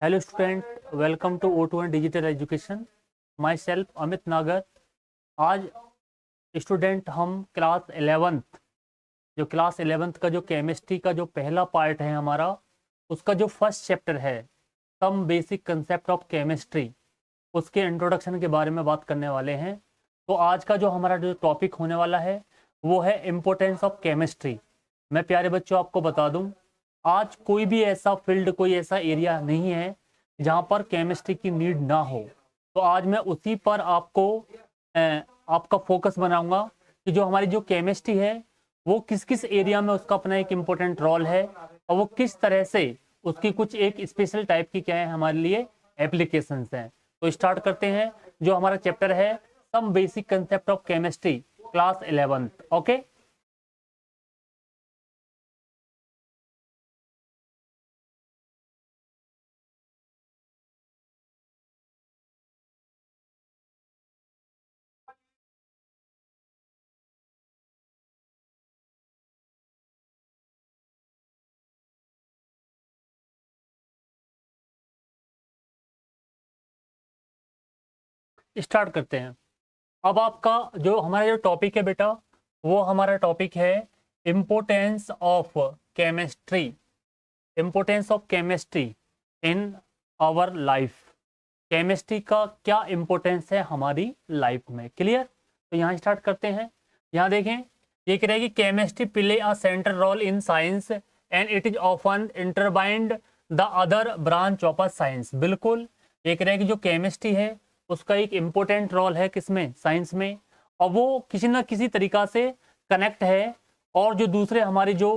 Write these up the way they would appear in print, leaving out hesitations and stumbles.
Hello student, welcome to O2 digital education. Myself Amit Nagar. आज student हम class 11th का जो केमिस्ट्री का जो पहला पार्ट है हमारा, उसका जो फर्स्ट चैप्टर है some basic concept of chemistry, उसके इंट्रोडक्शन के बारे में बात करने वाले हैं। तो आज का जो हमारा जो टॉपिक होने वाला है वो है इम्पोर्टेंस ऑफ केमिस्ट्री। मैं प्यारे बच्चों आपको बता दूं, आज कोई भी ऐसा फील्ड, कोई ऐसा एरिया नहीं है जहाँ पर केमिस्ट्री की नीड ना हो। तो आज मैं उसी पर आपका फोकस बनाऊंगा कि जो हमारी जो केमिस्ट्री है वो किस किस एरिया में उसका अपना एक इम्पोर्टेंट रोल है और वो किस तरह से उसकी कुछ एक स्पेशल टाइप की क्या है हमारे लिए एप्लीकेशंस हैं। तो स्टार्ट करते हैं। जो हमारा चैप्टर है some basic concept of chemistry, class 11th। Okay, start करते हैं। अब आपका जो हमारा जो टॉपिक है बेटा, वो हमारा टॉपिक है importance of chemistry. Importance of chemistry in our life. Chemistry का क्या इम्पोर्टेंस है हमारी लाइफ में। क्लियर? तो यहाँ स्टार्ट करते हैं। यहाँ देखें, ये कह रहा है कि chemistry play a central role in science and it is often intertwined the other branch of a science. बिल्कुल, ये कह रहा है कि जो केमिस्ट्री है उसका एक इम्पोर्टेंट रोल है किसमें, साइंस में, और वो किसी न किसी तरीका से कनेक्ट है। और जो दूसरे हमारी जो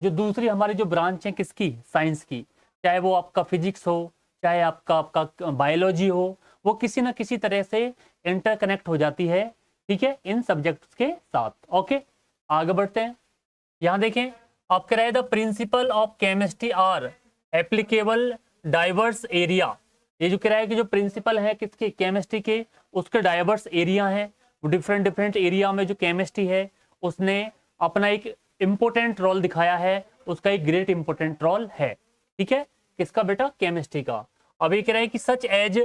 दूसरी हमारी जो ब्रांच है किसकी, साइंस की, चाहे वो आपका फिजिक्स हो, चाहे आपका आपका बायोलॉजी हो, वो किसी न किसी तरह से इंटरकनेक्ट हो जाती है, ठीक है, इन सब्जेक्ट्स के साथ। ओके, आगे बढ़ते हैं। यहाँ देखें, आप कह रहे हैं the principle of chemistry are applicable diverse area. ये जो कह रहा है कि जो प्रिंसिपल है किसके, केमिस्ट्री के, उसके डाइवर्स एरिया हैं। डिफरेंट डिफरेंट एरिया में जो केमिस्ट्री है उसने अपना एक इंपॉर्टेंट रोल दिखाया है, उसका एक ग्रेट इंपॉर्टेंट रोल है, ठीक है, किसका बेटा, केमिस्ट्री का। अब ये कह रहा है कि सच एज,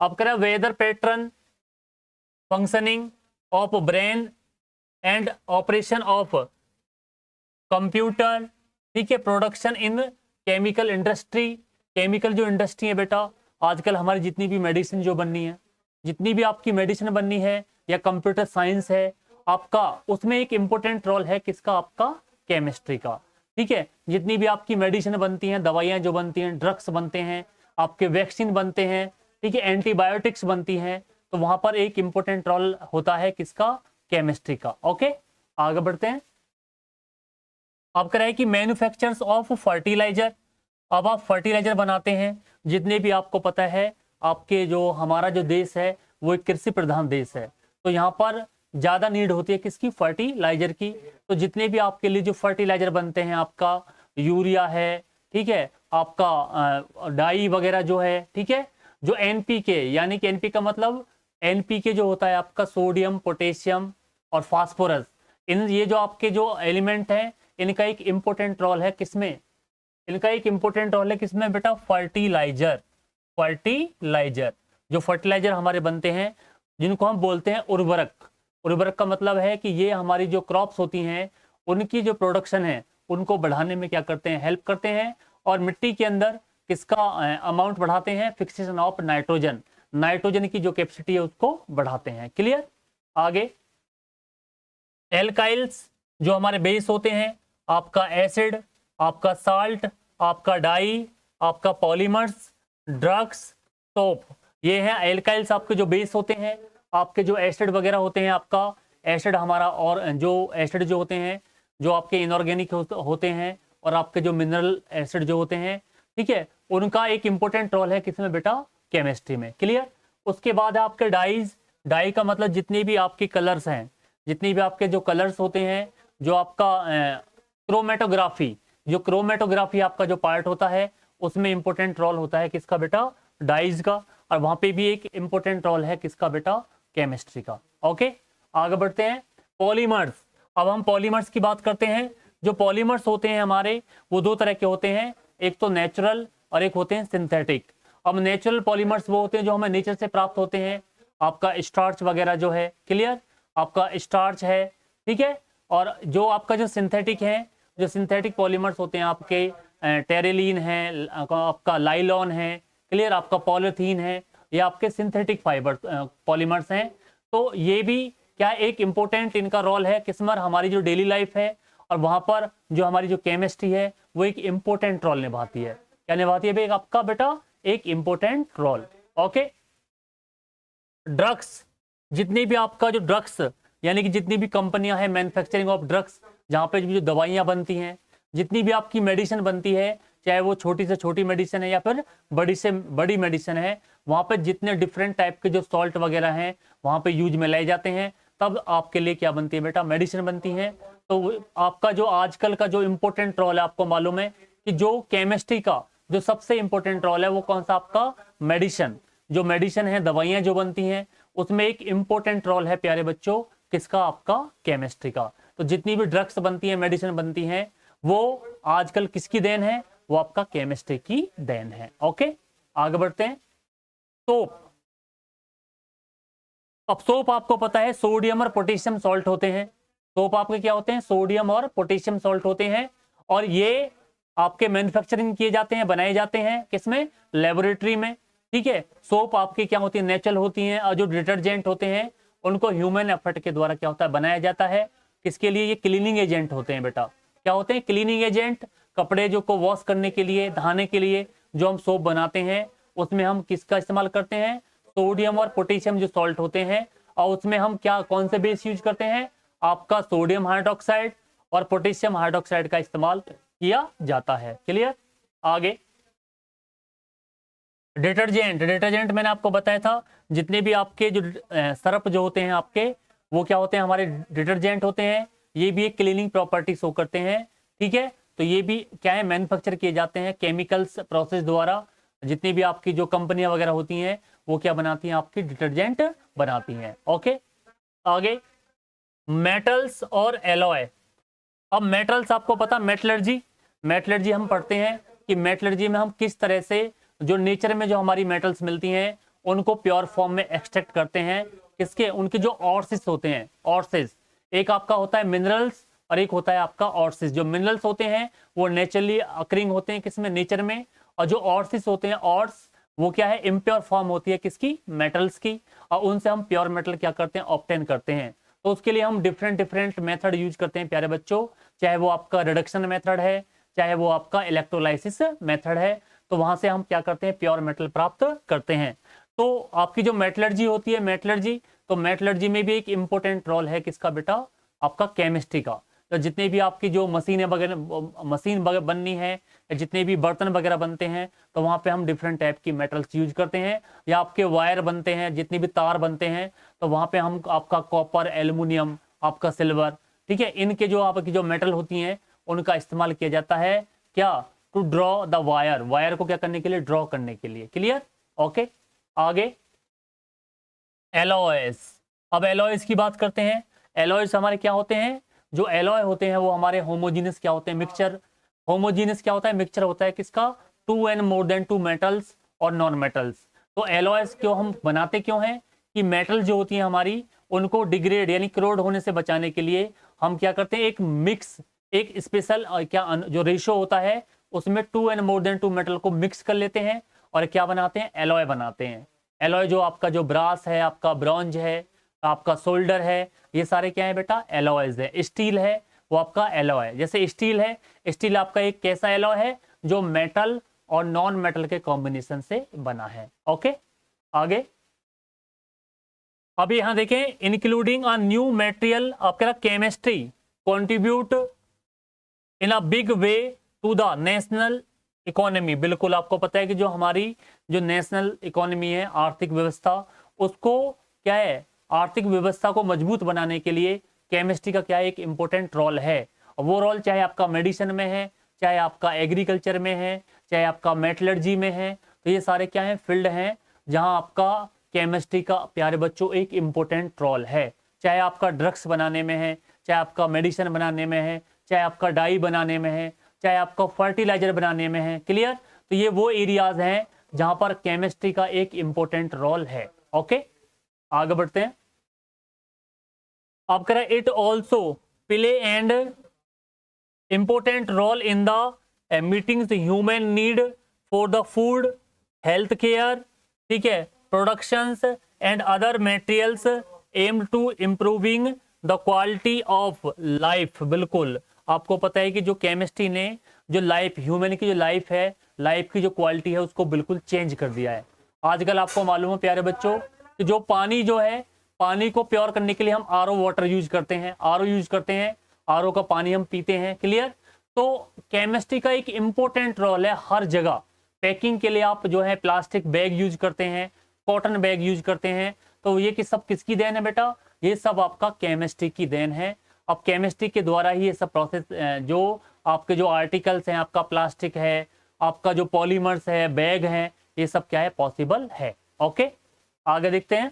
अब कह रहा है weather pattern, functioning of brain and operation of computer, ठीक है, production in chemical industry. Chemical जो इंडस्ट्री है बेटा, आजकल हमारी जितनी भी मेडिसिन जो बननी है, जितनी भी आपकी मेडिसिन बननी है या कंप्यूटर साइंस है आपका, उसमें एक इम्पोर्टेंट रोल है किसका, आपका केमिस्ट्री का, ठीक है। जितनी भी आपकी मेडिसिन बनती हैं, दवाइयाँ जो बनती हैं, ड्रग्स बनते हैं, आपके वैक्सीन बनते हैं, ठीक है, एंटीबायोटिक्स बनती हैं, तो वहां पर एक इम्पोर्टेंट रोल होता है किसका, केमिस्ट्री का। ओके, आगे बढ़ते हैं। अब कह रहा है कि मैन्युफैक्चरर्स ऑफ फर्टिलाइजर। अब आप फर्टिलाइजर बनाते हैं, जितने भी आपको पता है आपके जो हमारा जो देश है वो एक कृषि प्रधान देश है, तो यहाँ पर ज़्यादा नीड होती है किसकी, फर्टिलाइजर की। तो जितने भी आपके लिए जो फर्टिलाइजर बनते हैं, आपका यूरिया है, ठीक है, आपका डाई वगैरह जो है, ठीक है, जो एनपीके, यानी कि एनपी का मतलब, एनपीके जो होता है आपका सोडियम, पोटेशियम और फास्फोरस, इन ये जो आपके जो एलिमेंट हैं इनका एक इम्पोर्टेंट रोल है किसमें, इनका एक इंपॉर्टेंट रोल है किसमें बेटा, फर्टिलाइजर। फर्टिलाइजर, जो फर्टिलाइजर हमारे बनते हैं जिनको हम बोलते हैं उर्वरक। उर्वरक का मतलब है कि ये हमारी जो क्रॉप्स होती हैं उनकी जो प्रोडक्शन है उनको बढ़ाने में क्या करते हैं, हेल्प करते हैं। और मिट्टी के अंदर किसका अमाउंट बढ़ाते हैं, फिक्सेशन ऑफ नाइट्रोजन, नाइट्रोजन की जो कैपेसिटी है उसको बढ़ाते हैं। क्लियर? आगे, एल्काइल्स जो हमारे बेस होते हैं, आपका एसिड, आपका साल्ट, आपका डाई, आपका पॉलीमर्स, ड्रग्स, सोप, ये है एल्काइल्स आपके जो बेस होते हैं। आपके जो एसिड वगैरह होते हैं, आपका एसिड हमारा, और जो एसिड जो होते हैं जो आपके इनऑर्गेनिक होते हैं, और आपके जो मिनरल एसिड जो होते हैं, ठीक है, उनका एक इंपॉर्टेंट रोल है किसमें बेटा, केमिस्ट्री में। क्लियर? उसके बाद आपके डाइज, डाई का मतलब जितनी भी आपकी कलर्स हैं, जितनी भी आपके जो कलर्स होते हैं, जो आपका क्रोमेटोग्राफी, जो क्रोमेटोग्राफी आपका जो पार्ट होता है उसमें इंपॉर्टेंट रोल होता है किसका बेटा, डाइज का, और वहां पे भी एक इंपॉर्टेंट रोल है किसका बेटा, केमिस्ट्री का। ओके, आगे बढ़ते हैं। पॉलीमर्स, अब हम पॉलीमर्स की बात करते हैं। जो पॉलीमर्स होते हैं हमारे, वो दो तरह के होते हैं, एक तो नेचुरल और एक होते हैं सिंथेटिक। अब नेचुरल पॉलीमर्स वो होते हैं जो हमें नेचर से प्राप्त होते हैं, आपका स्टार्च वगैरह जो है, क्लियर, आपका स्टार्च है, ठीक है। और जो आपका जो सिंथेटिक है, जो सिंथेटिक पॉलीमर्स होते हैं आपके टेरेलिन है, आपका लाइलॉन है, क्लियर, आपका पॉलीथीन है, ये आपके सिंथेटिक फाइबर पॉलीमर्स हैं। तो ये भी क्या एक इंपॉर्टेंट इनका रोल है किस्मर हमारी जो डेली लाइफ है, और वहां पर जो हमारी जो केमिस्ट्री है वो एक इंपॉर्टेंट रोल निभाती है। क्या निभाती है भाई आपका बेटा? एक इंपॉर्टेंट रोल। ओके, ड्रग्स, जितनी भी आपका जो ड्रग्स यानी कि जितनी भी कंपनियां हैं मैन्युफैक्चरिंग ऑफ ड्रग्स, जहाँ पे जो दवाइयाँ बनती हैं, जितनी भी आपकी मेडिसिन बनती है, चाहे वो छोटी से छोटी मेडिसिन है या फिर बड़ी से बड़ी मेडिसिन है, वहाँ पे जितने डिफरेंट टाइप के जो सॉल्ट वगैरह हैं वहाँ पे यूज में लाए जाते हैं, तब आपके लिए क्या बनती है बेटा? मेडिसिन बनती है। तो आपका जो आजकल का जो इम्पोर्टेंट रोल है, आपको मालूम है कि जो केमिस्ट्री का जो सबसे इंपॉर्टेंट रोल है वो कौन सा? आपका मेडिसिन। जो मेडिसिन है, दवाइयां जो बनती हैं, उसमें एक इंपॉर्टेंट रोल है प्यारे बच्चों, किसका? आपका केमिस्ट्री का। तो जितनी भी ड्रग्स बनती है, मेडिसिन बनती हैं, वो आजकल किसकी देन है? वो आपका केमिस्ट्री की देन है। ओके, आगे बढ़ते हैं। सोप, अब सोप आपको पता है सोडियम और पोटेशियम सॉल्ट होते हैं। सोप आपके क्या होते हैं? सोडियम और पोटेशियम सॉल्ट होते हैं, और ये आपके मैन्युफैक्चरिंग किए जाते हैं, बनाए जाते हैं किसमें? लेबोरेटरी में, ठीक है। सोप आपकी क्या होती है? नेचुरल होती हैं, और जो डिटर्जेंट होते हैं उनको ह्यूमन एफर्ट के द्वारा क्या होता है? बनाया जाता है। किसके लिए? ये क्लीनिंग एजेंट होते हैं बेटा। क्या होते हैं? Cleaning agent. कपड़े जो को वॉश करने के लिए, नहाने के लिए जो हम सोप बनाते हैं, उसमें हम किसका इस्तेमाल करते हैं? सोडियम और पोटेशियम जो सॉल्ट होते हैं, और उसमें हम क्या कौन से बेस यूज करते हैं? आपका सोडियम हाइड्रोक्साइड और पोटेशियम हाइड्रोक्साइड का इस्तेमाल किया जाता है। क्लियर? आगे डिटर्जेंट, डिटर्जेंट मैंने आपको बताया था, जितने भी आपके जो सरफ जो होते हैं आपके, वो क्या होते हैं? हमारे डिटर्जेंट होते हैं। ये भी एक क्लीनिंग प्रॉपर्टी शो करते हैं, ठीक है। तो ये भी क्या है? मैन्युफैक्चर किए जाते हैं केमिकल्स प्रोसेस द्वारा। जितनी भी आपकी जो कंपनियां वगैरह होती हैं वो क्या बनाती हैं? आपकी डिटर्जेंट बनाती हैं। ओके, आगे मेटल्स और एलॉय। अब मेटल्स आपको पता, मेटलर्जी, मेटलर्जी हम पढ़ते हैं कि मेटलर्जी में हम किस तरह से जो नेचर में जो हमारी मेटल्स मिलती हैं उनको प्योर फॉर्म में एक्सट्रैक्ट करते हैं। किसके? उनके जो ऑर्सिस होते हैं, ऑर्सिस, एक आपका होता है मिनरल्स और एक होता है आपका ऑर्सिस। जो मिनरल्स होते हैं वो नेचुरली अकरिंग होते हैं किसमें? नेचर में। और जो ऑर्सिस होते हैं, ऑर्स, वो क्या है? इम्प्योर फॉर्म होती है किसकी? मेटल्स की, और उनसे हम प्योर मेटल क्या करते हैं? ऑब्टेन करते हैं। तो उसके लिए हम डिफरेंट डिफरेंट मेथड यूज करते हैं प्यारे बच्चों, चाहे वो आपका रिडक्शन मेथड है, चाहे वो आपका इलेक्ट्रोलाइसिस मेथड है। तो वहां से हम क्या करते हैं? प्योर मेटल प्राप्त करते हैं। तो आपकी जो मेटलर्जी होती है, मेटलर्जी, तो मेटलर्जी में भी एक इंपॉर्टेंट रोल है किसका बेटा? आपका केमिस्ट्री का। तो जितने भी आपकी जो मशीनें वगैरह, मशीन बननी है, या जितने भी बर्तन वगैरह बनते हैं, तो वहाँ पे हम डिफरेंट टाइप की मेटल्स यूज करते हैं। या आपके वायर बनते हैं, जितनी भी तार बनते हैं, तो वहाँ पे हम आपका कॉपर, एल्युमिनियम, आपका सिल्वर, ठीक है, इनके जो आपकी जो मेटल होती हैं उनका इस्तेमाल किया जाता है। क्या? To draw the wire, wire को क्या करने के लिए? ड्रॉ करने के लिए। क्लियर? ओके, आगे एलॉयस। अब एलॉयस की बात करते हैं। एलॉयस हमारे क्या होते हैं? जो एलॉय होते हैं वो हमारे होमोजीनियस क्या होते हैं? मिक्सचर। होमोजीनियस क्या होता है? मिक्सचर होता है किसका? Two and more than two metals और नॉन मेटल्स। तो एलॉयस क्यों हम बनाते क्यों हैं? कि मेटल जो होती है हमारी, उनको डिग्रेड यानी क्रोड होने से बचाने के लिए हम क्या करते हैं? एक मिक्स, एक स्पेशल क्या जो रेशो होता है उसमें two and more than two metal को मिक्स कर लेते हैं, और क्या बनाते हैं? एलॉय बनाते हैं। एलॉय जो आपका जो ब्रास है, आपका ब्रॉन्ज है, आपका सोल्डर है, ये सारे क्या है बेटा? एलॉयज है। स्टील है, वो आपका एलॉय है। जैसे स्टील है, स्टील आपका एक कैसा एलॉय है? जो मेटल और नॉन मेटल के कॉम्बिनेशन से बना है। ओके, आगे अभी यहां देखें, इंक्लूडिंग अ न्यू मटेरियल, आपका chemistry contribute in a big way to the national economy. बिल्कुल आपको पता है कि जो हमारी जो नेशनल इकोनॉमी है, आर्थिक व्यवस्था, उसको क्या है? आर्थिक व्यवस्था को मजबूत बनाने के लिए केमिस्ट्री का क्या एक इंपॉर्टेंट रोल है। और वो रोल चाहे आपका मेडिसिन में है, चाहे आपका एग्रीकल्चर में है, चाहे आपका मेटलर्जी में है, तो ये सारे क्या है? फील्ड हैं जहां आपका केमिस्ट्री का प्यारे बच्चों एक इंपॉर्टेंट रोल है। चाहे आपका ड्रग्स बनाने में है, चाहे आपका मेडिसिन बनाने में है, चाहे आपका डाई बनाने में है, चाहे आपका फर्टिलाइजर बनाने में है। क्लियर? तो ये वो एरियाज हैं जहां पर केमिस्ट्री का एक इंपॉर्टेंट रोल है। ओके, आगे बढ़ते हैं। आप कह रहे हैं it also play and important role in the meetings human need for the food, health care, ठीक है, productions and other materials aim to improving the quality of life. बिल्कुल, आपको पता है कि जो केमिस्ट्री ने जो लाइफ, ह्यूमन की जो लाइफ है, लाइफ की जो क्वालिटी है, उसको बिल्कुल चेंज कर दिया है। आजकल आपको मालूम है प्यारे बच्चों कि जो पानी जो है, पानी को प्योर करने के लिए हम आरओ वाटर यूज करते हैं, आरओ यूज करते हैं, आरओ का पानी हम पीते हैं। क्लियर? तो केमिस्ट्री का एक इंपॉर्टेंट रोल है हर जगह। पैकिंग के लिए आप जो है प्लास्टिक बैग यूज करते हैं, कॉटन बैग यूज करते हैं, तो ये सब किसकी देन है बेटा? ये सब आपका केमिस्ट्री की देन है। अब केमिस्ट्री के द्वारा ही ये सब प्रोसेस, जो आपके जो आर्टिकल्स हैं, आपका प्लास्टिक है, आपका जो पॉलीमर्स है, बैग हैं, ये सब क्या है, पॉसिबल है। ओके, आगे देखते हैं।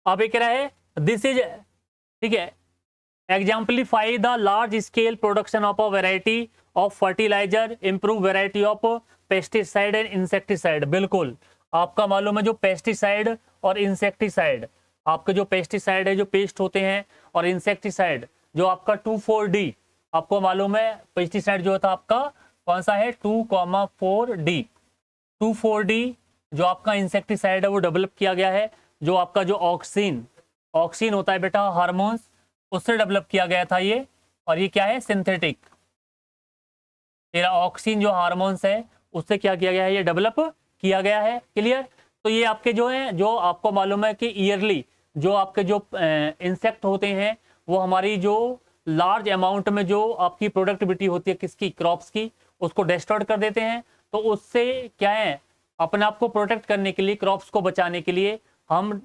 अब ये कह रहा है दिस इज, ठीक है, exemplify the large scale production of a variety of fertilizer, improve variety of pesticide and insecticide. बिल्कुल, आपका मालूम है जो पेस्टिसाइड और इंसेक्टिसाइड, आपके जो पेस्टिसाइड है, जो पेस्ट होते हैं, और इंसेक्टिसाइड जो आपका 2,4-D, आपको मालूम है पेस्टिसाइड जो होता है आपका कौन सा है, 2,4-D। 2,4-D जो आपका इंसेक्टिसाइड है वो डेवलप किया गया है, जो आपका जो ऑक्सीन होता है बेटा, हार्मोन्स, उससे डेवलप किया गया था ये। और ये क्या है, सिंथेटिक। तेरा ऑक्सीन जो हार्मोन्स है उससे क्या किया गया है, ये डेवलप किया गया है। क्लियर? तो ये आपके जो है, जो आपको मालूम है कि ईयरली जो आपके जो इंसेक्ट होते हैं, वो हमारी जो लार्ज अमाउंट में जो आपकी प्रोडक्टिविटी होती है किसकी, क्रॉप्स की, उसको डिस्ट्रॉय कर देते हैं। तो उससे क्या है, अपने आप को प्रोटेक्ट करने के लिए, क्रॉप्स को बचाने के लिए हम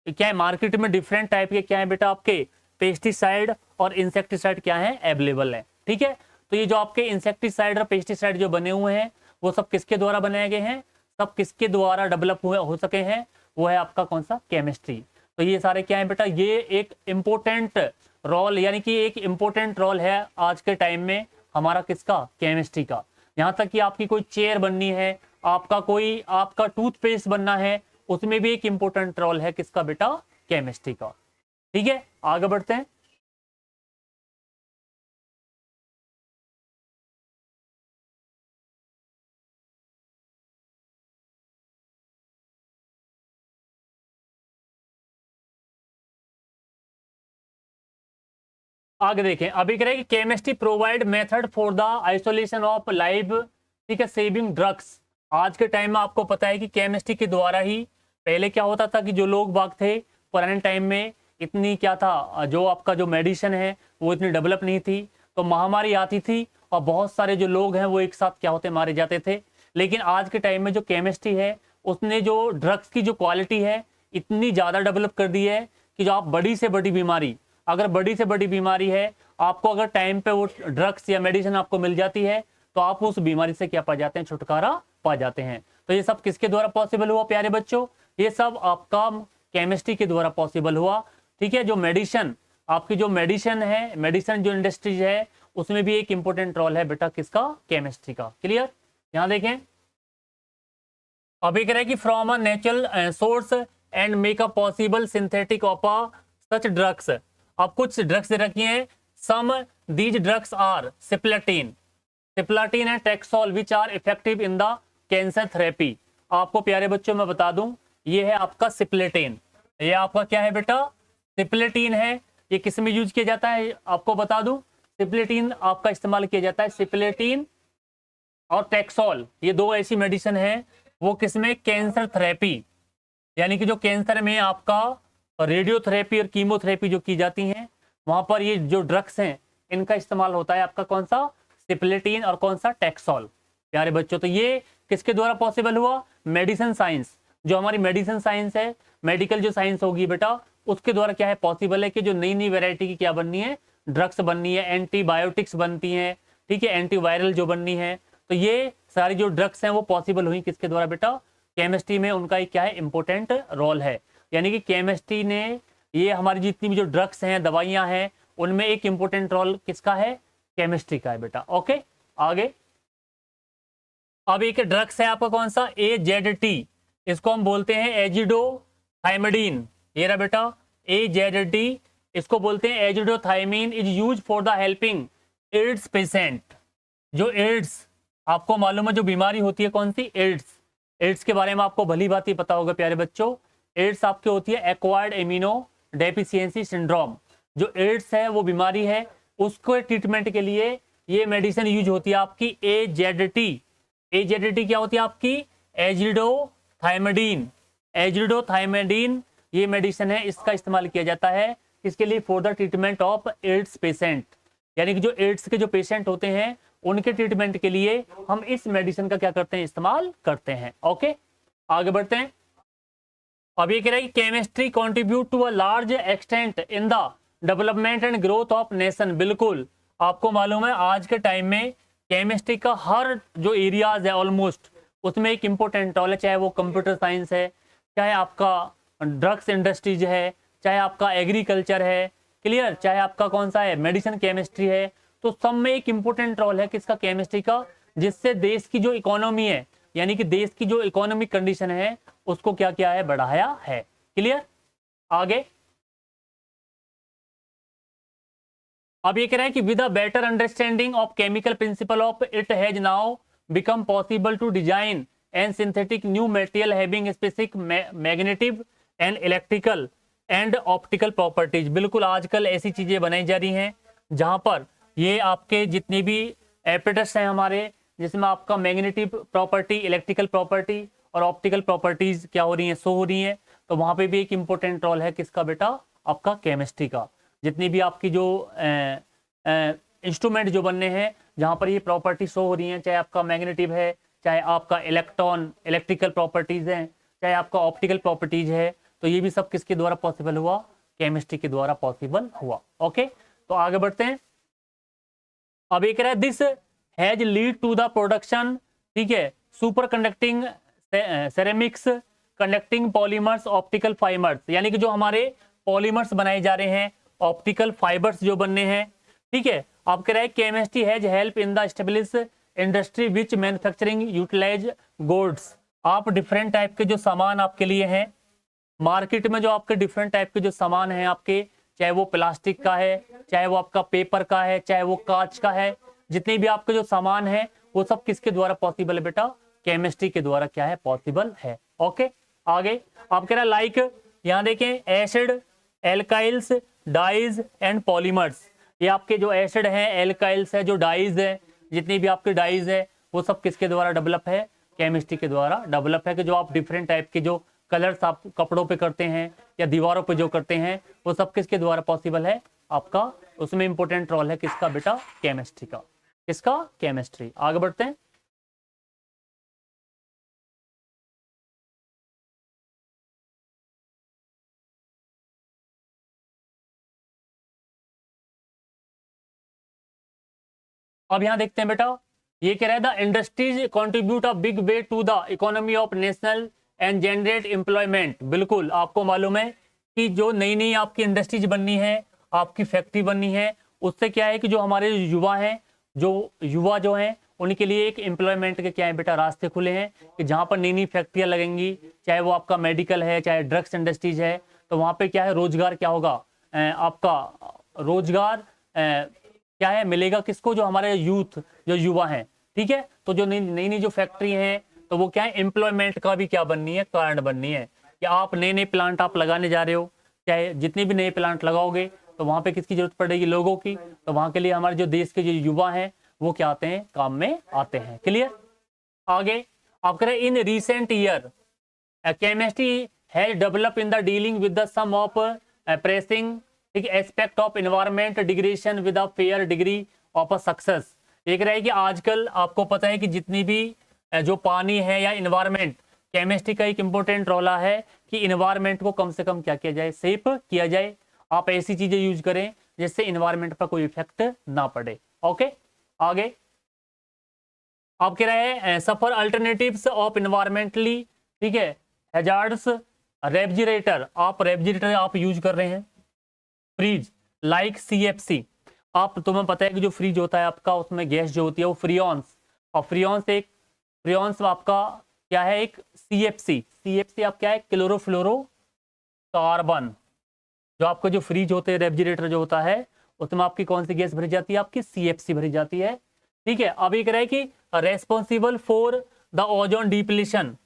क्या है, मार्केट में डिफरेंट टाइप के क्या है बेटा, आपके पेस्टिसाइड और इंसेक्टिसाइड क्या है, अवेलेबल है। ठीक है? तो ये जो आपके इंसेक्टिसाइड और पेस्टिसाइड जो बने हुए हैं, वो सब किसके द्वारा बनाए गए हैं, सब किसके द्वारा डेवलप हुए हो सके हैं, वो है आपका कौन सा, केमिस्ट्री। तो ये सारे क्या है बेटा, ये एक इम्पोर्टेंट रोल, यानी कि एक इम्पोर्टेंट रोल है आज के टाइम में हमारा किसका, केमिस्ट्री का। यहाँ तक कि आपकी कोई चेयर बननी है, आपका टूथपेस्ट बनना है, उसमें भी एक इम्पोर्टेंट रोल है किसका बेटा, केमिस्ट्री का। ठीक है, आगे बढ़ते हैं। आगे देखें, अभी कह रहे हैं कि chemistry provide method for the isolation of live, ठीक है, सेविंग ड्रग्स। आज के टाइम में आपको पता है कि केमिस्ट्री के द्वारा ही, पहले क्या होता था कि जो लोग बाग थे पुराने टाइम में, इतनी क्या था, जो आपका जो मेडिसिन है वो इतनी डेवलप नहीं थी, तो महामारी आती थी और बहुत सारे जो लोग हैं वो एक साथ क्या होते, मारे जाते थे। लेकिन आज के टाइम में जो केमिस्ट्री है, उसने जो ड्रग्स की जो क्वालिटी है इतनी ज़्यादा डेवलप कर दी है कि जो आप बड़ी से बड़ी बीमारी, अगर बड़ी से बड़ी बीमारी है, आपको अगर टाइम पे वो ड्रग्स या मेडिसिन आपको मिल जाती है, तो आप उस बीमारी से क्या पा जाते हैं, छुटकारा पा जाते हैं। तो ये सब किसके द्वारा पॉसिबल हुआ प्यारे बच्चों, ये सब आपका केमिस्ट्री के द्वारा पॉसिबल हुआ। ठीक है, जो मेडिसिन, आपकी जो मेडिसिन है, मेडिसिन जो इंडस्ट्रीज है, उसमें भी एक इंपॉर्टेंट रोल है बेटा किसका, केमिस्ट्री का। क्लियर? यहां देखें, अभी कह रहे हैं कि from a natural source and make a possible synthetic of a such drugs. अब कुछ ड्रग्स दे रखी हैं, some these drugs are cisplatin and taxol which are effective in the cancer therapy. आपको प्यारे बच्चों मैं बता दूं, ये है आपका सिप्लेटिन। ये आपका क्या है बेटा, सिप्लेटिन है। ये किस में यूज किया जाता है, आपको बता दूं, सिप्लेटिन आपका इस्तेमाल किया जाता है, सिप्लेटिन और टेक्सोल, ये दो ऐसी मेडिसिन है, वो किसमें, कैंसर थेरेपी, यानी कि जो कैंसर में आपका रेडियोथेरेपी और कीमोथेरेपी जो की जाती हैं, वहां पर ये जो ड्रग्स हैं इनका इस्तेमाल होता है, आपका कौन सा, सिप्लेटिन और कौन सा, टेक्सोल। प्यारे बच्चों, तो ये किसके द्वारा पॉसिबल हुआ, मेडिसिन साइंस, जो हमारी मेडिसिन साइंस है, मेडिकल जो साइंस होगी बेटा, उसके द्वारा क्या है पॉसिबल है कि जो नई नई वेराइटी की क्या बननी है, ड्रग्स बननी है, एंटीबायोटिक्स बनती हैं, ठीक है, एंटीवायरल जो बननी है। तो ये सारी जो ड्रग्स हैं वो पॉसिबल हुई किसके द्वारा बेटा, केमिस्ट्री में उनका एक क्या है, इंपॉर्टेंट रोल है। यानी कि केमिस्ट्री ने, ये हमारी जितनी भी जो ड्रग्स हैं, दवाइयां हैं, उनमें एक इंपॉर्टेंट रोल किसका है, केमिस्ट्री का है बेटा। ओके, आगे अब एक ड्रग्स है आपका कौन सा, AZT, इसको हम बोलते हैं एजिडोथाइमिडीन। ये रहा बेटा AZT, इसको बोलते हैं azidothymidine, is use for the helping AIDS patient. जो एड्स, आपको मालूम है जो बीमारी होती है कौन सी, एड्स। एड्स के बारे में आपको भली बात ही पता होगा प्यारे बच्चों। एड्स आपकी होती है एक्वायर्ड इम्यूनो डेफिशिएंसी सिंड्रोम। जो एड्स है वो बीमारी है, उसको ट्रीटमेंट के लिए ये मेडिसिन यूज होती है आपकी AZT। AZT क्या होती है आपकी, एजिडोथाइमिडीन। एजिडोथाइमिडीन ये मेडिसिन है, इसका इस्तेमाल किया जाता है इसके लिए for the treatment of ads patient. यानी कि जो एड्स के जो पेशेंट होते हैं उनके ट्रीटमेंट के लिए हम इस मेडिसिन का क्या करते हैं, इस्तेमाल करते हैं। ओके, आगे बढ़ते हैं। अब ये कह रहा है कि chemistry contribute to a large extent in the development and growth of nation. बिल्कुल, आपको मालूम है आज के टाइम में केमिस्ट्री का हर जो एरियाज है ऑलमोस्ट, उसमें एक इंपॉर्टेंट रोल है, चाहे वो कंप्यूटर साइंस है, चाहे आपका ड्रग्स इंडस्ट्रीज है, चाहे आपका एग्रीकल्चर है, क्लियर, चाहे आपका कौन सा है मेडिसिन केमिस्ट्री है, तो सब में एक इंपॉर्टेंट रोल है किसका, केमिस्ट्री का, जिससे देश की जो इकोनॉमी है, यानी कि देश की जो इकोनॉमिक कंडीशन है उसको क्या किया है, बढ़ाया है। क्लियर, आगे। अब ये कह रहा है कि with a better understanding of chemical principle of it has now become possible to design and synthetic new material having specific magnetic and electrical and optical properties. बिल्कुल, आजकल ऐसी चीजें बनाई जा रही हैं जहां पर ये आपके जितने भी एपेटस हैं हमारे, जिसमें आपका मैग्नेटिक प्रॉपर्टी, इलेक्ट्रिकल प्रॉपर्टी और ऑप्टिकल प्रॉपर्टीज क्या हो रही हैं, शो हो रही हैं। तो वहां पे भी एक इंपॉर्टेंट रोल है किसका बेटा, आपका केमिस्ट्री का। जितनी भी आपकी जो इंस्ट्रूमेंट जो बनने हैं जहां पर ये प्रॉपर्टी शो हो रही हैं, चाहे आपका मैग्नेटिक है, चाहे आपका इलेक्ट्रॉन इलेक्ट्रिकल प्रॉपर्टीज हैं, चाहे आपका ऑप्टिकल प्रॉपर्टीज है, तो ये भी सब किसके द्वारा पॉसिबल हुआ, केमिस्ट्री के द्वारा पॉसिबल हुआ। ओके, तो आगे बढ़ते हैं। अब एक रहा this has lead to the production, ठीक है, super conducting ceramics conducting polymers optical fibres. यानी कि जो हमारे पॉलीमर्स बनाए जा रहे हैं, ऑप्टिकल फाइबर्स जो बनने हैं, ठीक है। आप कह रहे हैं chemistry has help in the establish industry which manufacturing utilize goods. आप डिफरेंट टाइप के जो सामान आपके लिए हैं मार्केट में, जो आपके डिफरेंट टाइप के जो सामान हैं आपके, चाहे वो प्लास्टिक का है, चाहे वो आपका पेपर का है, चाहे वो कांच का है, जितने भी आपके जो सामान है वो सब किसके द्वारा पॉसिबल है बेटा, केमिस्ट्री के द्वारा क्या है, पॉसिबल है। ओके, आगे आप कह रहे हैं लाइक, यहाँ देखें एसिड, एल्काइल्स, डाइज एंड पॉलीमर्स। ये आपके जो एसिड हैं, एल्काइल्स है, जो डाइज है, जितनी भी आपके डाइज है वो सब किसके द्वारा डेवलप है, केमिस्ट्री के द्वारा डेवलप है। कि जो आप डिफरेंट टाइप के जो कलर्स आप कपड़ों पे करते हैं या दीवारों पे जो करते हैं वो सब किसके द्वारा पॉसिबल है, आपका उसमें इंपॉर्टेंट रोल है किसका बेटा, केमिस्ट्री का। किसका, केमिस्ट्री। आगे बढ़ते हैं। अब यहां देखते हैं बेटा, ये कह रहा है the industries contribute a big way to the economy of national and generate employment. बिल्कुल, आपको मालूम है कि जो नई नई आपकी इंडस्ट्रीज बननी है, आपकी फैक्ट्री बननी है, उससे क्या है कि जो हमारे युवा हैं, जो हैं उनके लिए एक एम्प्लॉयमेंट के क्या है बेटा, रास्ते खुले हैं। कि जहाँ पर नई नई फैक्ट्रियाँ लगेंगी, चाहे वो आपका मेडिकल है, चाहे ड्रग्स इंडस्ट्रीज है, तो वहाँ पे क्या है, रोजगार क्या होगा, आपका रोजगार क्या है, मिलेगा किसको, जो हमारे यूथ, जो युवा हैं, ठीक है। तो जो नई नई जो फैक्ट्री हैं, तो वो क्या है, एम्प्लॉयमेंट का भी क्या बननी है, कारण बननी है। कि आप नए नए प्लांट आप लगाने जा रहे हो, चाहे जितने भी नए प्लांट लगाओगे तो वहाँ पे किसकी जरूरत पड़ेगी, लोगों की। तो वहाँ के लिए हमारे जो देश के जो युवा हैं वो क्या आते हैं, काम में आते हैं। क्लियर, आगे आप कह रहे हैं in recent year chemistry has develop in the dealing with the some of pressing aspect of environment degradation with a fair degree of a success. एक रहा है कि आजकल आपको पता है कि जितनी भी जो पानी है या इन्वायरमेंट, केमिस्ट्री का एक इंपॉर्टेंट रोल है कि इन्वायरमेंट को कम से कम क्या किया जाए, सेफ किया जाए। आप ऐसी चीजें यूज करें जिससे इन्वायरमेंट पर कोई इफेक्ट ना पड़े। ओके, आगे आप कह रहे हैं सफर अल्टरनेटिव्स ऑफ इन्वायरमेंटली, ठीक है, हैजार्ड्स रेफ्रिजरेटर। आप रेफ्रिजरेटर आप यूज कर रहे हैं, फ्रीज लाइक CFC। आप तुम्हें पता है कि जो फ्रीज होता है आपका, उसमें गैस जो होती है वो फ्रियॉन्स, और फ्रियॉन्स एक फ्रियॉन्स आपका क्या है, एक CFC। CFC आप क्या है, क्लोरोफ्लोरो कार्बन। जो आपको जो फ्रिज होते हैं, रेफ्रिजरेटर जो होता है, उसमें आपकी कौन सी गैस भरी जाती है, आपकी CFC भरी जाती है। ठीक है, अब एक रहे कि responsible for the ozone depletion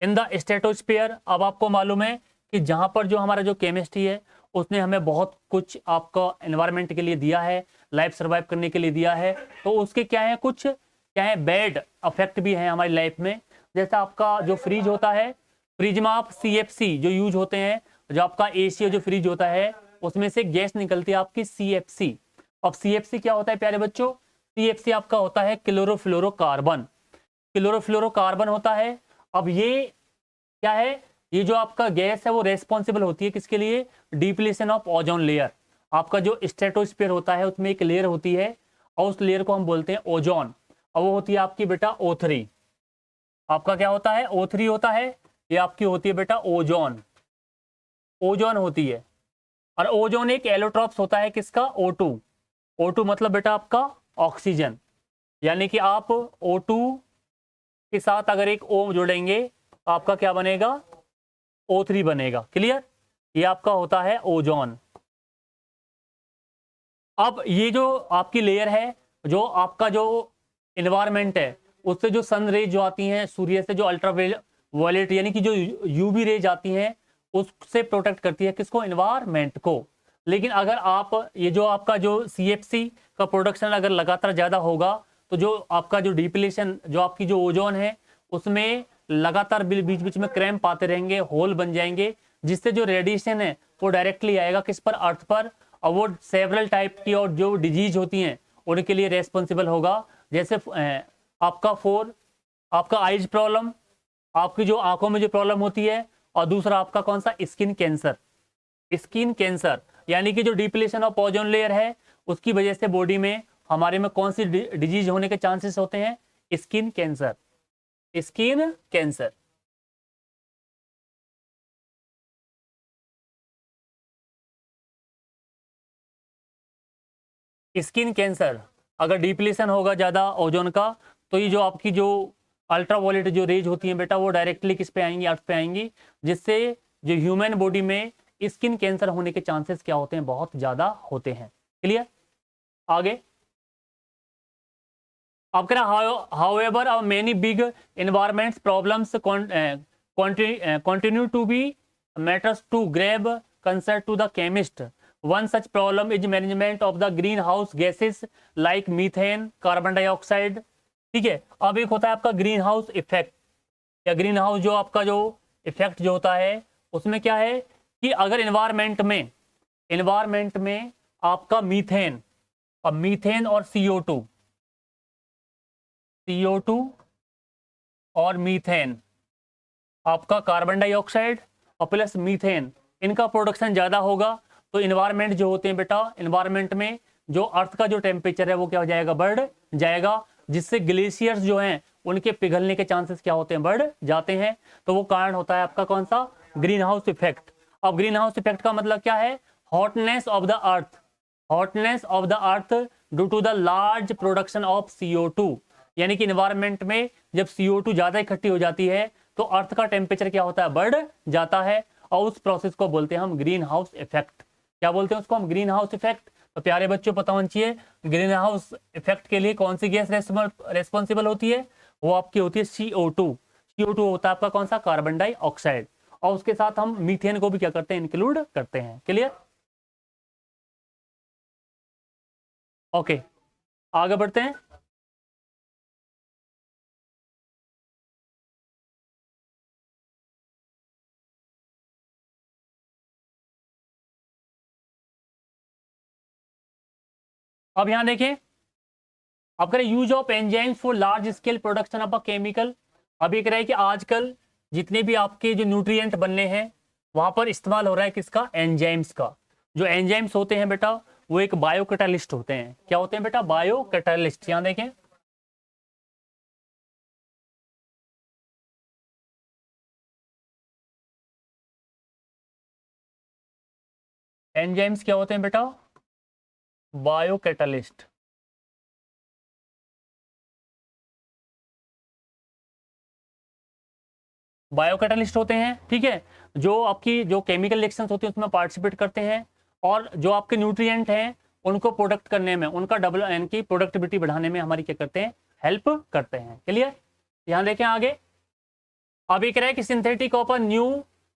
in the stratosphere. अब आपको मालूम है कि जहां पर जो हमारा जो केमिस्ट्री है, उसने हमें बहुत कुछ आपका एनवायरनमेंट के लिए दिया है, लाइफ सर्वाइव करने के लिए दिया है। तो उसके क्या है, कुछ क्या है, बैड अफेक्ट भी है हमारी लाइफ में। जैसा आपका जो फ्रिज होता है, फ्रिज में आप CFC जो यूज होते हैं, जो आपका एशिया जो फ्रिज होता है, उसमें से गैस निकलती है आपकी CFC। अब CFC क्या होता है प्यारे बच्चों, CFC आपका होता है क्लोरोफ्लोरोकार्बन। क्लोरोफ्लोरोकार्बन होता है। अब ये क्या है, ये जो आपका गैस है वो रेस्पॉन्सिबल होती है किसके लिए, डिप्लीशन ऑफ ओजोन लेयर। आपका जो स्ट्रेटोस्फीयर होता है उसमें एक लेयर होती है, और उस लेयर को हम बोलते हैं ओजोन, और वो होती है आपकी बेटा O3। आपका क्या होता है, O3 होता है। ये आपकी होती है बेटा ओजोन, ओजोन होती है। और ओजोन एक एलोट्रॉप्स होता है किसका, O2। O2 मतलब बेटा आपका ऑक्सीजन। यानी कि आप O2 के साथ अगर एक O जोड़ेंगे तो आपका क्या बनेगा, O3 बनेगा। क्लियर, ये आपका होता है ओजोन। अब ये जो आपकी लेयर है, जो आपका जो इन्वायरमेंट है, उससे जो सन रेज जो आती हैं सूर्य से, जो अल्ट्रा वायलेट यानी कि जो UV रेज आती हैं, उससे प्रोटेक्ट करती है किसको, इन्वायरमेंट को। लेकिन अगर आप ये जो आपका जो CFC का प्रोडक्शन अगर लगातार ज़्यादा होगा, तो जो आपका जो डिप्लीशन, जो आपकी जो ओजोन है, उसमें लगातार बीच बीच में क्रैम्प आते रहेंगे, होल बन जाएंगे, जिससे जो रेडिएशन है वो डायरेक्टली आएगा किस पर, अर्थ पर। और वो सेवरल टाइप की और जो डिजीज होती हैं उनके लिए रेस्पॉन्सिबल होगा। जैसे आपका आपका आइज प्रॉब्लम, आपकी जो आंखों में जो प्रॉब्लम होती है, और दूसरा आपका कौन सा, स्किन कैंसर। स्किन कैंसर यानी कि जो डिप्लीशन ऑफ ओजोन लेयर है, उसकी वजह से बॉडी में हमारे में कौन सी डिजीज होने के चांसेस होते हैं, skin cancer, skin cancer. Skin cancer अगर डिप्लीशन होगा ज़्यादा ओजोन का, तो ये जो आपकी जो अल्ट्रावायलेट जो रेज होती हैं बेटा, वो डायरेक्टली किस पे आएंगी, अर्थ पे आएंगी, जिससे जो ह्यूमन बॉडी में स्किन कैंसर होने के चांसेस क्या होते हैं, बहुत ज़्यादा होते हैं। क्लियर, आगे अब कह रहा, however many big environments problems continue to be matters to grave concern to the chemist. One such problem is management of the greenhouse gases like methane, carbon dioxide. ठीक है, अब एक होता है आपका ग्रीन हाउस इफेक्ट, या green house जो आपका जो इफेक्ट जो होता है, उसमें क्या है कि अगर इन्वायरमेंट में आपका मीथेन, और मीथेन और CO2 और मीथेन, आपका कार्बन डाइऑक्साइड और प्लस मीथेन, इनका प्रोडक्शन ज़्यादा होगा, तो इन्वायरमेंट जो होते हैं बेटा, इन्वायरमेंट में जो अर्थ का जो टेम्परेचर है वो क्या हो जाएगा, बढ़ जाएगा, जिससे ग्लेशियर्स जो हैं उनके पिघलने के चांसेस क्या होते हैं, बढ़ जाते हैं। तो वो कारण होता है आपका कौन सा, ग्रीन हाउस इफेक्ट। अब ग्रीन हाउस इफेक्ट का मतलब क्या है, hotness of the earth, hotness of the earth due to the large production of CO2। यानी कि इन्वायरमेंट में जब CO2 ज़्यादा इकट्ठी हो जाती है, तो अर्थ का टेम्परेचर क्या होता है, बढ़ जाता है, और उस प्रोसेस को बोलते हैं हम ग्रीन हाउस इफेक्ट। क्या बोलते हैं उसको हम, ग्रीन हाउस इफेक्ट। तो प्यारे बच्चों पता होना चाहिए, ग्रीन हाउस इफेक्ट के लिए कौन सी गैस रेस्पॉन्सिबल होती है, वो आपकी होती है CO2। CO2 होता है आपका कौन सा, कार्बन डाइऑक्साइड, और उसके साथ हम मीथेन को भी क्या करते हैं, इंक्लूड करते हैं। क्लियर, ओके, आगे बढ़ते हैं। अब यहां देखें, अब करें use of enzymes for large scale production of a chemical. अब ये कह रहा है कि आजकल जितने भी आपके जो न्यूट्रिएंट बनने हैं, वहां पर इस्तेमाल हो रहा है किसका, एंजाइम्स का। जो एंजाइम्स होते हैं बेटा, वो एक बायो कैटालिस्ट होते हैं। क्या होते हैं बेटा, बायो कैटालिस्ट। यहाँ देखें, एंजाइम्स क्या होते हैं बेटा, बायो कैटालिस्ट। बायो कैटलिस्ट होते हैं, ठीक है, जो आपकी जो केमिकल रिएक्शंस होती है उसमें पार्टिसिपेट करते हैं, और जो आपके न्यूट्रिएंट हैं उनको प्रोडक्ट करने में, उनका डबल इनकी प्रोडक्टिविटी बढ़ाने में हमारी क्या करते हैं, हेल्प करते हैं। क्लियर? यहाँ देखें आगे, अब ये कह रहा है कि सिंथेटिक ऑफ अ न्यू,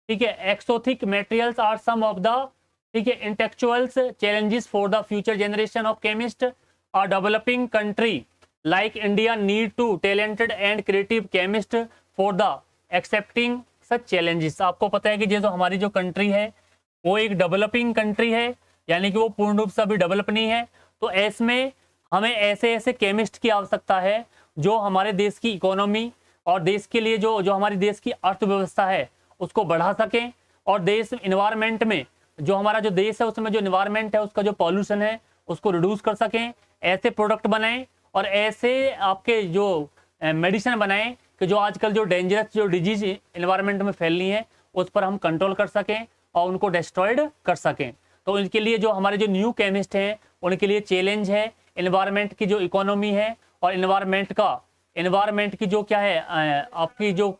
ठीक है, exotic materials are some of the, ठीक है, intellectuals challenges for the future generation of chemist. A developing country like India need to talented and creative chemist for the accepting such challenges. आपको पता है कि जो हमारी जो कंट्री है वो एक डेवलपिंग कंट्री है, यानी कि वो पूर्ण रूप से अभी डेवलप नहीं है, तो इसमें हमें ऐसे ऐसे केमिस्ट की आवश्यकता है जो हमारे देश की इकोनॉमी और देश के लिए जो हमारी देश की अर्थव्यवस्था है उसको बढ़ा सकें, और देश इन्वायरमेंट में, जो हमारा जो देश है उसमें जो इन्वायरमेंट है उसका जो पॉल्यूशन है उसको रिड्यूस कर सकें। ऐसे प्रोडक्ट बनाएं और ऐसे आपके जो मेडिसिन बनाएं कि जो आजकल जो डेंजरस जो डिजीज इन्वायरमेंट में फैलनी है उस पर हम कंट्रोल कर सकें और उनको डिस्ट्रॉयड कर सकें। तो इनके लिए जो हमारे जो न्यू केमिस्ट हैं उनके लिए चैलेंज है इन्वायरमेंट की जो इकोनॉमी है और इन्वायरमेंट की जो क्या है आपकी जो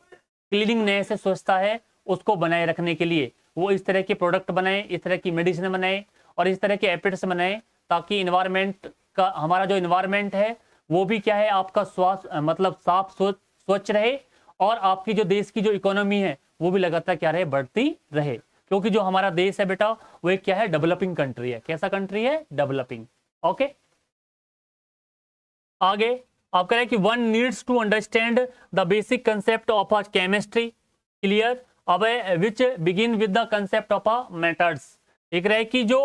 क्लीनिंगनेस है, स्वच्छता है, उसको बनाए रखने के लिए वो इस तरह के प्रोडक्ट बनाएं, इस तरह की मेडिसिन बनाएं और इस तरह के एपिड्स बनाएं, ताकि इन्वायरमेंट का, हमारा जो इन्वायरमेंट है वो भी क्या है आपका स्वास्थ्य मतलब साफ स्वच्छ रहे, और आपकी जो देश की जो इकोनॉमी है वो भी लगातार क्या रहे, बढ़ती रहे। क्योंकि जो हमारा देश है बेटा वो एक क्या है, डेवलपिंग कंट्री है। कैसा कंट्री है? डेवलपिंग। ओके, आगे आप कह रहे हैं कि one needs to understand the basic concept of a chemistry. Clear? अब which begin with the concept of a methods. एक रहे कि जो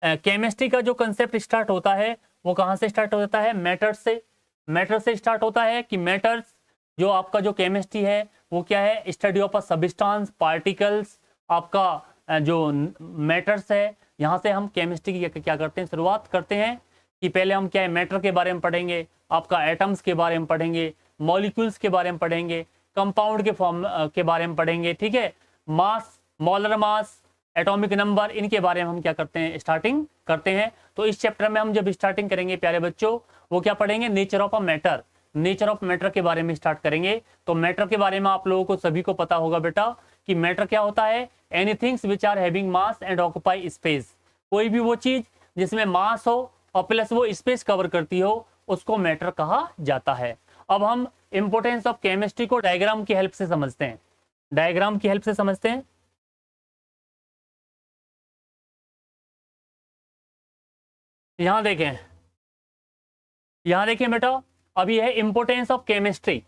केमिस्ट्री का जो कंसेप्ट स्टार्ट होता है वो कहाँ से स्टार्ट होता है? मैटर्स से। मैटर्स से स्टार्ट होता है कि मैटर्स जो आपका जो केमिस्ट्री है वो क्या है, study of a substance, particles, आपका जो मैटर्स है। यहाँ से हम केमिस्ट्री की क्या करते हैं, शुरुआत करते हैं कि पहले हम क्या है, मैटर के बारे में पढ़ेंगे, आपका एटम्स के बारे में पढ़ेंगे, मॉलिक्यूल्स के बारे में पढ़ेंगे, कंपाउंड के फॉर्म के बारे में पढ़ेंगे, ठीक है, मास, मोलर मास, एटॉमिक नंबर, इनके बारे में हम क्या करते हैं, स्टार्टिंग करते हैं। तो इस चैप्टर में हम जब स्टार्टिंग करेंगे प्यारे बच्चों, वो क्या पढ़ेंगे, nature of a matter, nature of matter के बारे में स्टार्ट करेंगे। तो मैटर के बारे में आप लोगों को सभी को पता होगा बेटा कि मैटर क्या होता है, anythings which are having mass and occupy space. कोई भी वो चीज जिसमें मास हो और प्लस वो स्पेस कवर करती हो उसको मैटर कहा जाता है। अब हम इंपोर्टेंस ऑफ केमिस्ट्री को डायग्राम की हेल्प से समझते हैं, डायग्राम की हेल्प से समझते हैं। यहां देखें, यहां देखें बेटा, अब ये है इंपोर्टेंस ऑफ केमिस्ट्री।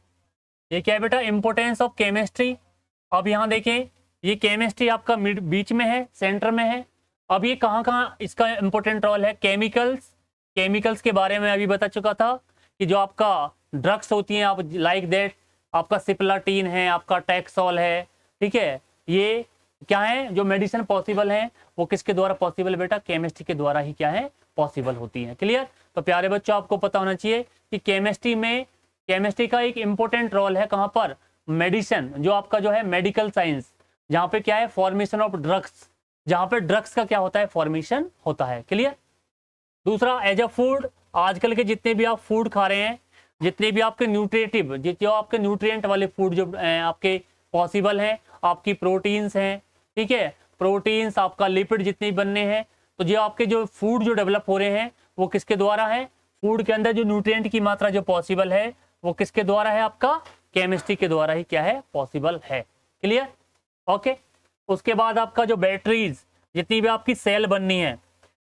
ये क्या है बेटा, इंपोर्टेंस ऑफ केमिस्ट्री। अब यहां देखें, ये केमिस्ट्री आपका बीच में है, सेंटर में है। अब ये कहाँ कहाँ इसका इंपॉर्टेंट रोल है, केमिकल्स, केमिकल्स के बारे में अभी बता चुका था कि जो आपका ड्रग्स होती हैं, आप लाइक दैट आपका सिप्लाटीन है, आपका टैक्सोल है, ठीक है, ये क्या है जो मेडिसिन पॉसिबल है वो किसके द्वारा पॉसिबल है बेटा, केमिस्ट्री के द्वारा ही क्या है पॉसिबल होती है। क्लियर? तो प्यारे बच्चों आपको पता होना चाहिए कि केमिस्ट्री में, केमिस्ट्री का एक इंपॉर्टेंट रोल है कहाँ पर, मेडिसिन, जो आपका जो है मेडिकल साइंस, जहाँ पे क्या है फॉर्मेशन ऑफ ड्रग्स, जहाँ पे ड्रग्स का क्या होता है, फॉर्मेशन होता है। क्लियर? दूसरा, एज अ फूड, आजकल के जितने भी आप फूड खा रहे हैं, जितने भी आपके न्यूट्रिएटिव, जो आपके न्यूट्रिएंट वाले फूड जो आपके पॉसिबल हैं, आपकी प्रोटीन्स हैं, ठीक है, प्रोटीन्स, आपका लिपिड जितने भी बनने हैं, तो जो आपके जो फूड जो डेवलप हो रहे हैं वो किसके द्वारा है, फूड के अंदर जो न्यूट्रिएंट की मात्रा जो पॉसिबल है वो किसके द्वारा है, आपका केमिस्ट्री के द्वारा ही क्या है पॉसिबल है। क्लियर? ओके। उसके बाद आपका जो बैटरीज, जितनी भी आपकी सेल बननी है,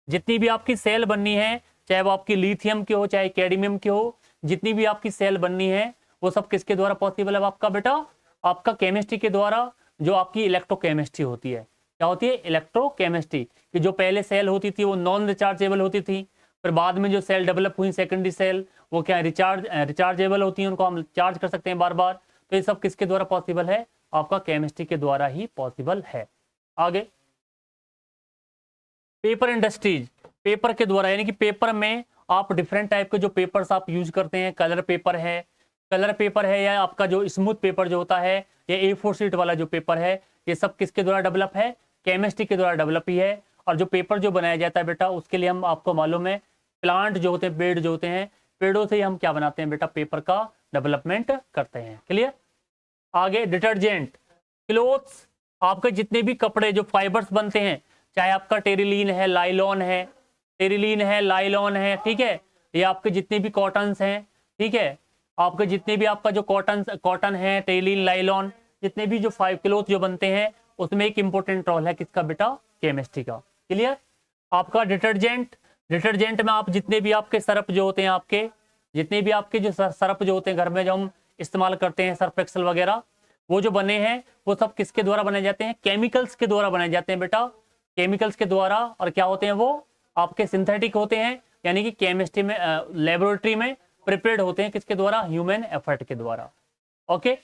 जितनी भी आपकी सेल बननी है, चाहे वो आपकी लिथियम की हो चाहे कैडमियम की हो, जितनी भी आपकी सेल बननी है वो सब किसके द्वारा पॉसिबल है आपका बेटा, आपका केमिस्ट्री के द्वारा, जो आपकी इलेक्ट्रोकेमिस्ट्री होती है। क्या होती है, इलेक्ट्रोकेमिस्ट्री, कि जो पहले सेल होती थी वो नॉन रिचार्जेबल होती थी, फिर बाद में जो सेल डेवलप हुई सेकेंडरी सेल वो क्या रिचार्जेबल होती है, उनको हम चार्ज कर सकते हैं बार बार। तो ये सब किसके द्वारा पॉसिबल है, आपका केमिस्ट्री के द्वारा ही पॉसिबल है। आगे, पेपर इंडस्ट्रीज, पेपर के द्वारा, यानी कि पेपर में आप डिफरेंट टाइप के जो पेपर्स आप यूज करते हैं, कलर पेपर है या आपका जो स्मूथ पेपर जो होता है, या A4 शीट वाला जो पेपर है, ये सब किसके द्वारा डेवलप है, केमिस्ट्री के द्वारा डेवलप ही है। और जो पेपर जो बनाया जाता है बेटा उसके लिए हम, आपको मालूम है, प्लांट जो होते हैं, पेड़ जो होते हैं, पेड़ों से ही हम क्या बनाते हैं बेटा, पेपर का डेवलपमेंट करते हैं। क्लियर? आगे, डिटर्जेंट, क्लोथ्स, आपके जितने भी कपड़े जो फाइबर्स बनते हैं, चाहे आपका टेरिलीन है, लाइलॉन है, टेरिलीन है, लाइलॉन है, ठीक है, ये आपके जितने भी कॉटन्स हैं, ठीक है, आपके जितने भी आपका जो कॉटन है, टेरिलीन, लाइलॉन, जितने भी जो क्लोथ जो बनते हैं, उसमें एक इंपॉर्टेंट रोल है किसका बेटा? केमिस्ट्री का। क्लियर? आपका डिटर्जेंट में आप जितने भी आपके सरफ जो होते हैं, आपके जितने भी आपके जो सरफ जो होते हैं घर में जो हम इस्तेमाल करते हैं, सर्फ एक्सेल वगैरह, वो जो बने हैं वो सब किसके द्वारा बनाए जाते हैं? केमिकल्स के द्वारा बनाए जाते हैं बेटा, केमिकल्स के द्वारा। और क्या होते हैं वो? आपके सिंथेटिक होते हैं, यानी कि केमिस्ट्री में लेबोरेटरी में प्रिपेयर्ड होते हैं किसके द्वारा? ह्यूमन एफर्ट के द्वारा। ओके।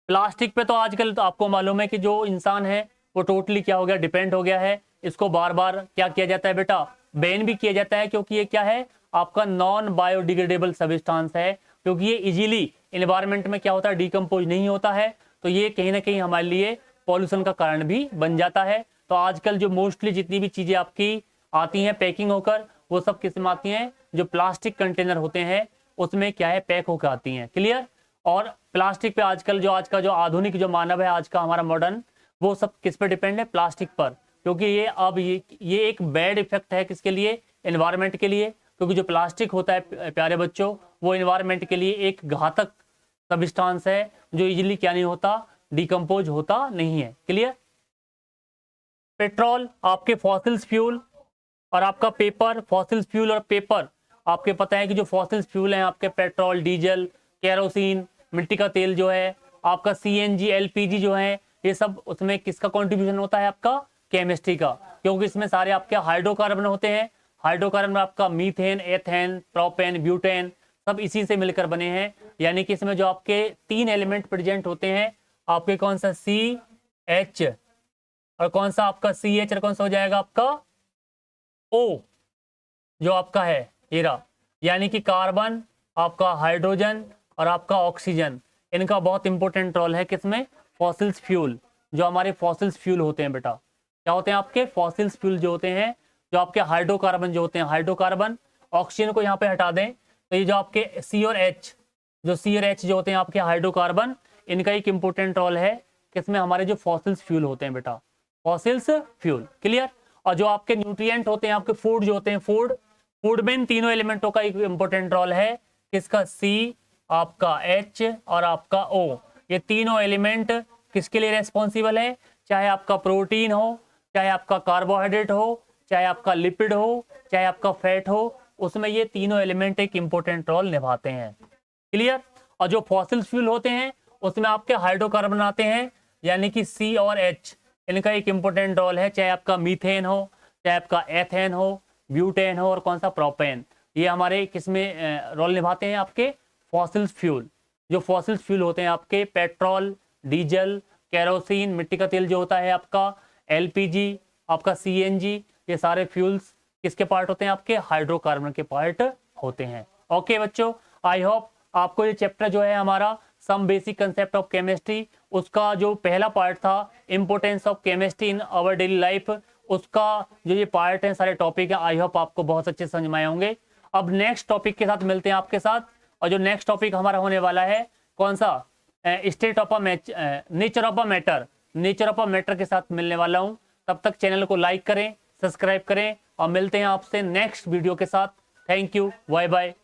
प्लास्टिक पे तो आजकल तो आपको मालूम है कि जो इंसान है वो टोटली क्या हो गया? डिपेंड हो गया है। इसको बार बार क्या किया जाता है बेटा? बैन भी किया जाता है, क्योंकि ये क्या है? आपका नॉन बायोडिग्रेडेबल सब्सटेंस है, क्योंकि ये इजीली एनवायरनमेंट में क्या होता है? डिकम्पोज नहीं होता है। तो ये कहीं ना कहीं हमारे लिए पॉल्यूशन का कारण भी बन जाता है। तो आजकल जो मोस्टली जितनी भी चीजें आपकी आती हैं पैकिंग होकर, वो सब किस में आती हैं? जो प्लास्टिक कंटेनर होते हैं उसमें क्या है? पैक होकर आती हैं। क्लियर? और प्लास्टिक पे आजकल जो आज का जो आधुनिक जो मानव है, आज का हमारा मॉडर्न, वो सब किस पे डिपेंड है? प्लास्टिक पर। क्योंकि ये अब ये एक बैड इफेक्ट है किसके लिए? एनवायरनमेंट के लिए। क्योंकि जो प्लास्टिक होता है प्यारे बच्चों, वो एनवायरनमेंट के लिए एक घातक सब्सटेंस है, जो इजीली क्या नहीं होता? डिकम्पोज होता नहीं है। क्लियर? पेट्रोल, आपके फॉसिल्स फ्यूल और आपका पेपर, फॉसिल्स फ्यूल और पेपर, आपके पता है कि जो फॉसिल्स फ्यूल हैं आपके पेट्रोल, डीजल, केरोसिन, मिट्टी का तेल जो है, आपका सीएनजी, एलपीजी जो है, ये सब उसमें किसका कंट्रीब्यूशन होता है? आपका केमिस्ट्री का। क्योंकि इसमें सारे आपके हाइड्रोकार्बन होते हैं। हाइड्रोकार्बन में आपका मीथेन, एथेन, प्रोपेन, ब्यूटेन, सब इसी से मिलकर बने हैं। यानी कि इसमें जो आपके 3 एलिमेंट प्रेजेंट होते हैं, आपके कौन सा? CH, और कौन सा आपका CH, और कौन सा हो जाएगा आपका O, जो आपका है हीरा। यानी कि कार्बन, आपका हाइड्रोजन और आपका ऑक्सीजन, इनका बहुत इंपॉर्टेंट रोल है किसमें? Fossils fuel. जो हमारे फॉसिल्स फ्यूल होते हैं बेटा, क्या होते हैं आपके? फॉसिल्स फ्यूल जो होते हैं, जो आपके हाइड्रोकार्बन जो होते हैं, हाइड्रोकार्बन, ऑक्सीजन को यहाँ पे हटा दें तो ये जो आपके C और H, जो C और H जो होते हैं आपके हाइड्रोकार्बन, इनका एक इंपॉर्टेंट रोल है किसमें? हमारे जो फॉसिल्स फ्यूल होते हैं बेटा, फॉसिल्स फ्यूल। क्लियर? और जो आपके न्यूट्रिएंट होते हैं, आपके फूड जो होते हैं, फूड में इन तीनों एलिमेंटों का एक इंपॉर्टेंट रोल है किसका? C, आपका H और आपका O। ये तीनों एलिमेंट किसके लिए रेस्पॉन्सिबल है? चाहे आपका प्रोटीन हो, चाहे आपका कार्बोहाइड्रेट हो, चाहे आपका लिपिड हो, चाहे आपका फैट हो, उसमें ये तीनों एलिमेंट एक इंपॉर्टेंट रोल निभाते हैं। क्लियर? और जो फॉसिल फ्यूल होते हैं उसमें आपके हाइड्रोकार्बन आते हैं, यानी कि C और H, इनका एक इंपॉर्टेंट रोल है। चाहे आपका मीथेन हो, चाहे आपका एथेन हो, ब्यूटेन हो, और कौन सा? प्रोपेन। ये हमारे किसमें रोल निभाते हैं? आपके फॉसिल फ्यूल। जो फॉसिल फ्यूल होते हैं आपके पेट्रोल, डीजल, केरोसिन, मिट्टी का तेल जो होता है आपका, एलपीजी, आपका सीएनजी, ये सारे फ्यूल्स किसके पार्ट होते हैं? आपके हाइड्रोकार्बन के पार्ट होते हैं। ओके बच्चों, आई होप आपको ये चैप्टर जो है हमारा some basic concept of chemistry, उसका जो पहला पार्ट था importance of chemistry in our daily life, उसका जो ये पार्ट है, सारे टॉपिक है, आई होप आपको बहुत अच्छे समझ में आए होंगे। अब नेक्स्ट टॉपिक के साथ मिलते हैं आपके साथ, और जो नेक्स्ट टॉपिक हमारा होने वाला है कौन सा? State of nature of a matter के साथ मिलने वाला हूं। तब तक चैनल को लाइक करें, सब्सक्राइब करें, और मिलते हैं आपसे नेक्स्ट वीडियो के साथ। Thank you, bye bye.